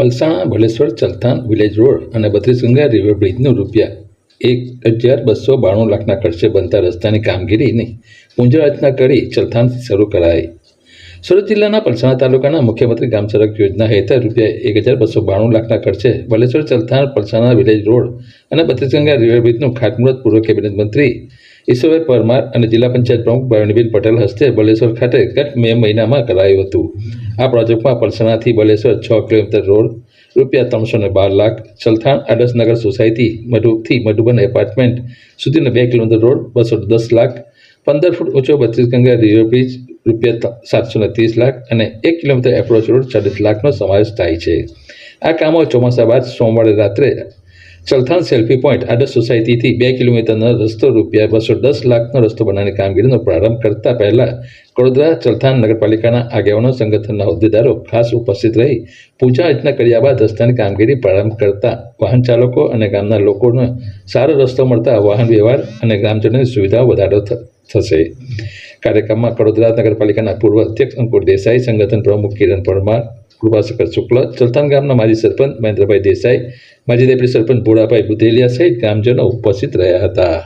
Palsana Baleshwar Chalthan village road અને 32 Ganga river બ્રિજનું ₹1,292 લાખના ખર્ચે બનતા રસ્તાની કામગીરીની પૂંજરાર્ચના કરી ચલથાણથી શરૂ કરાઈ. સુરત જિલ્લાના પલસાણા તાલુકાના મુખ્યમંત્રી ગ્રામ સડક યોજના હેઠળ ₹1,292 લાખના ખર્ચે બલેશ્વર ચલથાણ પલસાણા વિલેજ રોડ અને 32 ગંગા રિવર બ્રિજનું ખાતમુહૂર્ત પૂર્વ કેબિનેટ મંત્રી ઈશ્વરભાઈ પરમાર અને જિલ્લા પંચાયત પ્રમુખ ભાવિનીબેન પટેલ હસ્તે બલેશ્વર ખાતે ગત મે મહિનામાં કરાયું હતું. આ પ્રોજેક્ટમાં પલસાણાથી Baleshwar 6 kilometre road ₹312 lakh, Chalthan Adarshnagar society મધુથી મધુબન એપાર્ટમેન્ટ સુધીનો 2 કિલોમીટર રોડ ₹210 લાખ, 15 ફૂટ ઊંચો 32 ગંગા રિવર બ્રિજ ₹730 લાખ અને 1 કિલોમીટર એપ્રોચ રોડ 40 લાખનો સમાવેશ થાય છે. આ કામો ચોમાસા બાદ સોમવારે રાત્રે ચલથાણ સેલ્ફી પોઈન્ટ આદર્શ સોસાયટીથી 2 કિલોમીટરનો રસ્તો ₹210 લાખનો રસ્તો બનાવવાની કામગીરીનો પ્રારંભ કરતા પહેલા વડોદરા ચલથાણ નગરપાલિકાના આગેવાનો, સંગઠનના હોદ્દેદારો ખાસ ઉપસ્થિત રહી પૂજા અર્ચના કર્યા બાદ રસ્તાની કામગીરી પ્રારંભ કરતા વાહન ચાલકો અને ગામના લોકોને સારો રસ્તો મળતા વાહન વ્યવહાર અને ગ્રામજનોની સુવિધાઓ વધારો થશે. કાર્યક્રમમાં વડોદરા નગરપાલિકાના પૂર્વ અધ્યક્ષ અંકુર દેસાઈ, સંગઠન પ્રમુખ કિરણ પરમાર, કૃપાશંકર શુક્લ, ચલથાણ ગામના માજી સરપંચ મહેન્દ્રભાઈ દેસાઈ, માજી ડેપ્યુટી સરપંચ ભોળાભાઈ બુધેલિયા સહિત ગ્રામજનો ઉપસ્થિત રહ્યા હતા.